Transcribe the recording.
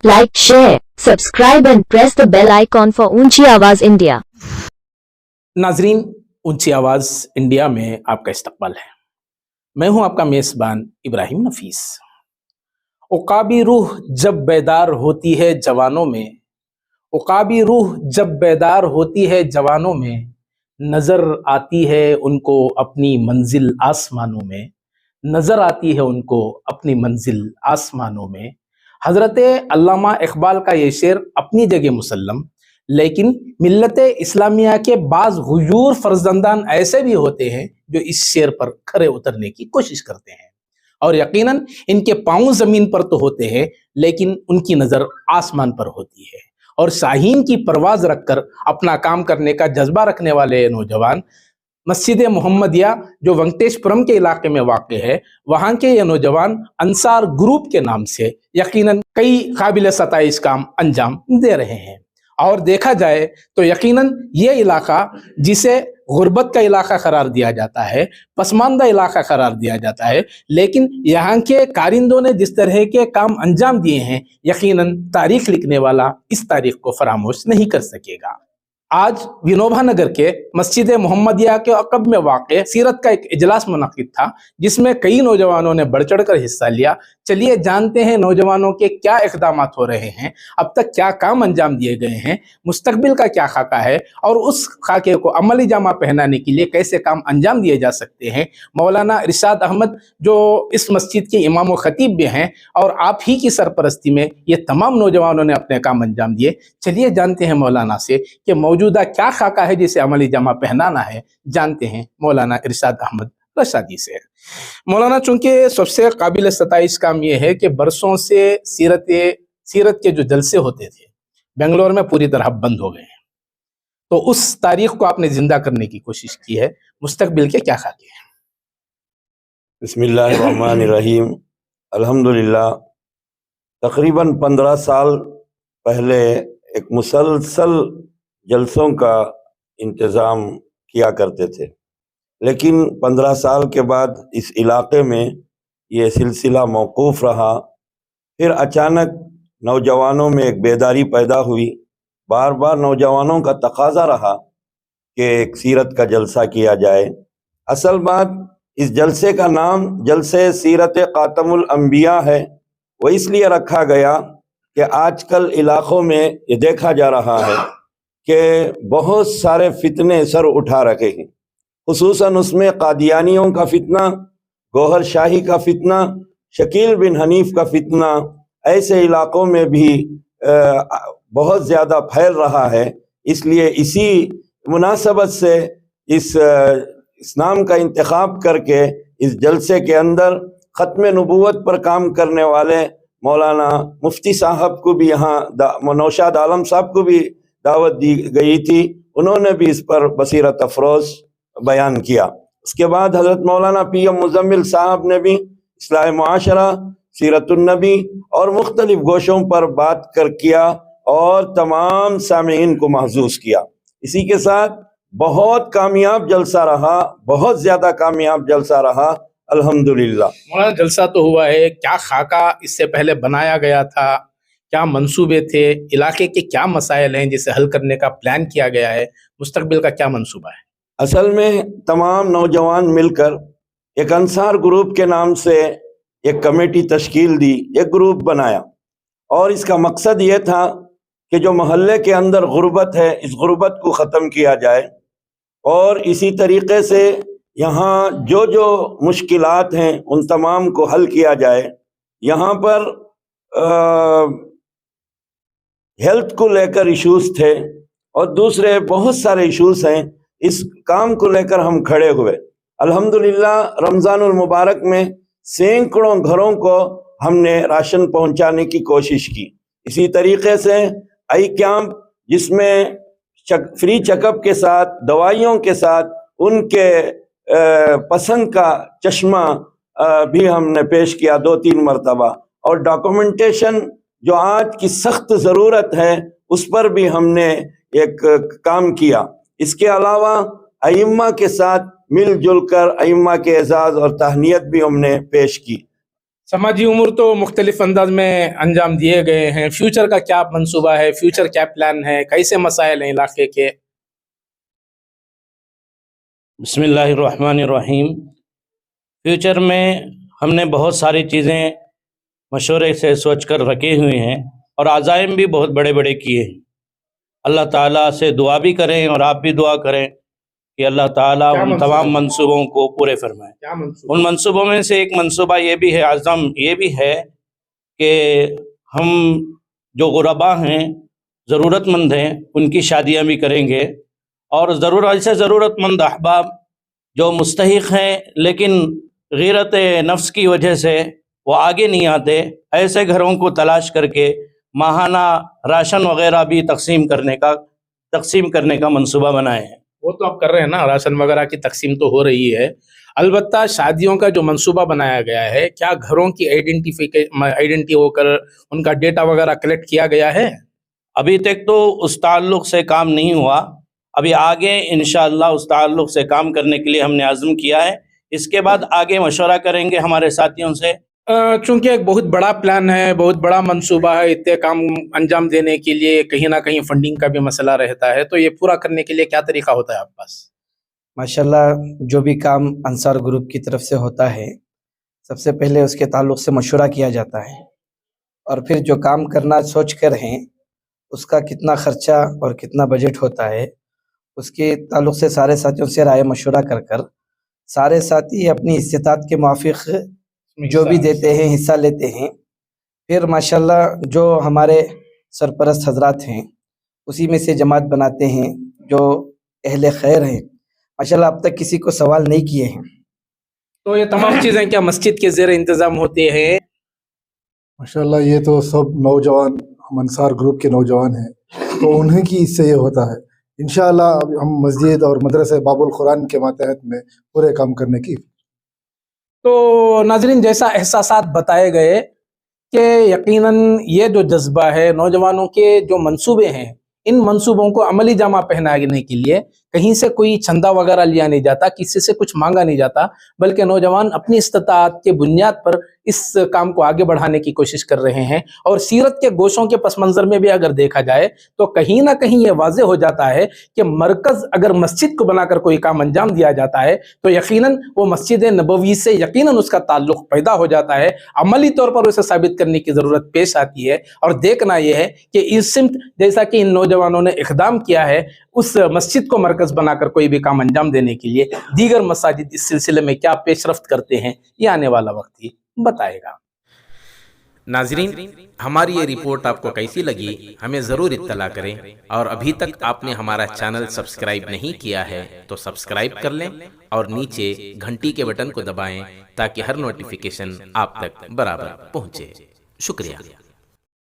like, share, subscribe and press the bell icon for ऊंची आवाज India. नाजरीन, ऊंची आवाज इंडिया में आपका इस्तकबाल है। मैं हूं आपका मेजबान इब्राहिम नफीस। उकाबी रूह जब बेदार होती है जवानों में, उकाबी रूह जब बेदार होती है जवानों में, नजर आती है उनको अपनी मंजिल आसमानों में, नजर आती है उनको अपनी मंजिल आसमानों में। हजरत अल्लामा इकबाल का ये शेर अपनी जगह मुसल्लम, लेकिन मिल्लत इस्लामिया के बाज हुजूर फर्जंदान ऐसे भी होते हैं जो इस शेर पर खरे उतरने की कोशिश करते हैं, और यकीनन इनके पांव जमीन पर तो होते हैं लेकिन उनकी नजर आसमान पर होती है। और शाहीन की परवाज रखकर अपना काम करने का जज्बा रखने वाले ये नौजवान मस्जिद मोहम्मदिया जो वेंकटेशपुरम के इलाके में वाक़ है, वहाँ के ये नौजवान अंसार ग्रुप के नाम से यकीनन कई काबिल सताइश काम अंजाम दे रहे हैं। और देखा जाए तो यकीनन ये इलाका जिसे गुर्बत का इलाका करार दिया जाता है, पसमानदा इलाका करार दिया जाता है, लेकिन यहाँ के कारिंदों ने जिस तरह के काम अंजाम दिए हैं, यकीनन तारीख लिखने वाला इस तारीख को फरामोश नहीं कर सकेगा। आज विनोबा नगर के मस्जिद मोहम्मदिया के अकब में वाक़े सीरत का एक इजलास मुनक़िद था, जिसमें कई नौजवानों ने बढ़ चढ़ कर हिस्सा लिया। चलिए जानते हैं नौजवानों के क्या इक़दामात हो रहे हैं, अब तक क्या काम अंजाम दिए गए हैं, मुस्तकबिल का क्या खाका है, और उस खाके को अमली जामा पहनाने के लिए कैसे काम अंजाम दिए जा सकते हैं। मौलाना इरशाद अहमद जो इस मस्जिद के इमाम व खतीब भी हैं, और आप ही की सरपरस्ती में ये तमाम नौजवानों ने अपने काम अंजाम दिए। चलिए जानते हैं मौलाना से कि मौजूदा क्या खाका है जिसे अमली जामा पहनाना है। जानते हैं मौलाना इरशाद अहमद रशादी से। मौलाना, चूंकि सबसे काबिल सताइश काम यह है कि बरसों से सीरत के जो जलसे होते थे बेंगलोर में पूरी तरह बंद हो गए हैं, तो उस तारीख को आपने जिंदा करने की कोशिश की है। मुस्तकबिल के क्या खाके हैं? बिस्मिल्लाहिर्रहमानिर्रहीम। अल्हम्दुलिल्लाह। तकरीबन 15 साल पहले एक मुसलसल जलसों का इंतज़ाम किया करते थे, लेकिन 15 साल के बाद इस इलाके में ये सिलसिला मौकूफ़ रहा। फिर अचानक नौजवानों में एक बेदारी पैदा हुई। बार बार नौजवानों का तकाज़ा रहा कि एक सीरत का जलसा किया जाए। असल बात, इस जलसे का नाम जलसे सीरत ख़ातमुल अंबिया है। वो इसलिए रखा गया कि आजकल इलाक़ों में ये देखा जा रहा है कि बहुत सारे फितने सर उठा रखे हैं, खुसूसन उसमें कादियानियों का फितना, गौहर शाही का फितना, शकील बिन हनीफ का फितना ऐसे इलाक़ों में भी बहुत ज़्यादा फैल रहा है। इसलिए इसी मुनासबत से इस नाम का इंतखाब करके इस जलसे के अंदर ख़त्म नबूवत पर काम करने वाले मौलाना मुफ्ती साहब को भी यहाँ नौशाद आलम साहब को भी दावत दी गई थी। उन्होंने भी इस पर बसीरत अफरोज़ बयान किया। उसके बाद हज़रत मौलाना PM मुज़म्मिल साहब ने भी इस्लाह मुआशरा, सीरतुन्नबी और मुख्तलिफ गोशों पर बात कर किया और तमाम सामीन को महजूज़ किया। इसी के साथ बहुत कामयाब जलसा रहा, बहुत ज़्यादा कामयाब जलसा रहा, अल्हम्दुलिल्लाह। मौलाना, जलसा तो हुआ है, क्या खाका इससे पहले बनाया गया था, क्या मंसूबे थे, इलाके के क्या मसाइल हैं जिसे हल करने का प्लान किया गया है, मुस्तकबिल का क्या मंसूबा है? असल में तमाम नौजवान मिलकर एक अंसार ग्रुप के नाम से एक कमेटी तश्कील दी, एक ग्रुप बनाया, और इसका मकसद ये था कि जो मोहल्ले के अंदर गुर्बत है, इस गुर्बत को ख़त्म किया जाए, और इसी तरीक़े से यहाँ जो जो मुश्किलात हैं उन तमाम को हल किया जाए। यहाँ पर हेल्थ को लेकर इश्यूज़ थे और दूसरे बहुत सारे इश्यूज़ हैं। इस काम को लेकर हम खड़े हुए। अल्हम्दुलिल्लाह, रमज़ानुल मुबारक में सैकड़ों घरों को हमने राशन पहुंचाने की कोशिश की। इसी तरीके से आई कैंप, जिसमें फ्री चेकअप के साथ, दवाइयों के साथ उनके पसंद का चश्मा भी हमने पेश किया 2-3 मरतबा, और डॉक्यूमेंटेशन जो आज की सख्त ज़रूरत है उस पर भी हमने एक काम किया। इसके अलावा अइम्मा के साथ मिलजुल कर अइम्मा के एजाज़ और तहनीत भी हमने पेश की। समाजी उम्र तो मुख्तलिफ अंदाज में अंजाम दिए गए हैं, फ्यूचर का क्या मंसूबा है, फ्यूचर क्या प्लान है, कैसे मसाइल हैं इलाके के? बिस्मिल्लाहिर्रहमानिर्रहीम। फ्यूचर में हमने बहुत सारी चीज़ें मशवरे से सोच कर रखे हुए हैं और अज़ाइम भी बहुत बड़े बड़े किए हैं। अल्लाह ताला से दुआ भी करें और आप भी दुआ करें कि अल्लाह ताला क्या उन मंसूबा तमाम है? मंसूबों को पूरे फरमाए। क्या मंसूबा? उन मंसूबों में से एक मंसूबा ये भी है, आज़म ये भी है कि हम जो गुरबा हैं, ज़रूरतमंद हैं, उनकी शादियां भी करेंगे और ऐसे ज़रूरतमंद अहबाब जो मुस्तहिक हैं लेकिन गैरत नफ्स की वजह से वो आगे नहीं आते, ऐसे घरों को तलाश करके माहाना राशन वगैरह भी तकसीम करने का मंसूबा बनाए हैं। वो तो आप कर रहे हैं ना, राशन वगैरह की तकसीम तो हो रही है। अलबत्ता शादियों का जो मंसूबा बनाया गया है, क्या घरों की आइडेंटिटी होकर उनका डेटा वगैरह कलेक्ट किया गया है? अभी तक तो उस ताल्लुक़ से काम नहीं हुआ, अभी आगे इंशाअल्लाह उस ताल्लुक़ से काम करने के लिए हमने आज़म किया है। इसके बाद आगे मशवरा करेंगे हमारे साथियों से। चूंकि एक बहुत बड़ा प्लान है, बहुत बड़ा मंसूबा है, इतने काम अंजाम देने के लिए कहीं ना कहीं फंडिंग का भी मसला रहता है, तो ये पूरा करने के लिए क्या तरीका होता है आपके पास? माशाल्लाह, जो भी काम अंसार ग्रुप की तरफ से होता है, सबसे पहले उसके ताल्लुक़ से मशवरा किया जाता है और फिर जो काम करना सोच कर हैं उसका कितना ख़र्चा और कितना बजट होता है, उसके ताल्लुक़ से सारे साथियों से राय मशवरा कर सारे साथी अपनी इस्तिताअत के मुआफ़िक़ जो भी देते हैं, हिस्सा लेते हैं। फिर माशाल्लाह जो हमारे सरपरस्त हजरात हैं उसी में से जमात बनाते हैं जो अहले खैर हैं। माशाल्लाह अब तक किसी को सवाल नहीं किए हैं। तो ये तमाम चीज़ें क्या मस्जिद के ज़ेर इंतज़ाम होते हैं? माशाल्लाह ये तो सब नौजवान, हम अंसार ग्रुप के नौजवान हैं, तो उन्हीं की इससे ये होता है। इंशाअल्लाह अब हम मस्जिद और मदरसे बाबुल कुरान के मातहत में पूरे काम करने की। तो नाजरीन, जैसा एहसासात बताए गए कि यकीनन ये जो जज्बा है, नौजवानों के जो मंसूबे हैं, इन मंसूबों को अमली जामा पहनाने के लिए कहीं से कोई चंदा वगैरह लिया नहीं जाता, किसी से कुछ मांगा नहीं जाता, बल्कि नौजवान अपनी इस्तिताअत के बुनियाद पर इस काम को आगे बढ़ाने की कोशिश कर रहे हैं। और सीरत के गोशों के पस मंज़र में भी अगर देखा जाए तो कहीं ना कहीं ये वाज़े हो जाता है कि मरकज़ अगर मस्जिद को बनाकर कोई काम अंजाम दिया जाता है तो यकीनन वो मस्जिद नबवी से यकीनन उसका ताल्लुक़ पैदा हो जाता है। अमली तौर पर उसे साबित करने की ज़रूरत पेश आती है और देखना यह है कि इस सिमत जैसा कि इन नौजवानों ने इक़दाम किया है, उस मस्जिद को मरकज़ बनाकर कोई भी काम अंजाम देने के लिए दीगर मसाजिद इस सिलसिले में क्या पेशरफ्त करते हैं, ये आने वाला वक्त ही बताएगा। नाजरीन, हमारी ये रिपोर्ट आपको कैसी लगी हमें ज़रूर इत्तला करें, और अभी तक आपने हमारा चैनल सब्सक्राइब नहीं किया है तो सब्सक्राइब कर लें और नीचे घंटी के बटन को दबाएं ताकि हर नोटिफिकेशन आप तक बराबर पहुंचे। शुक्रिया।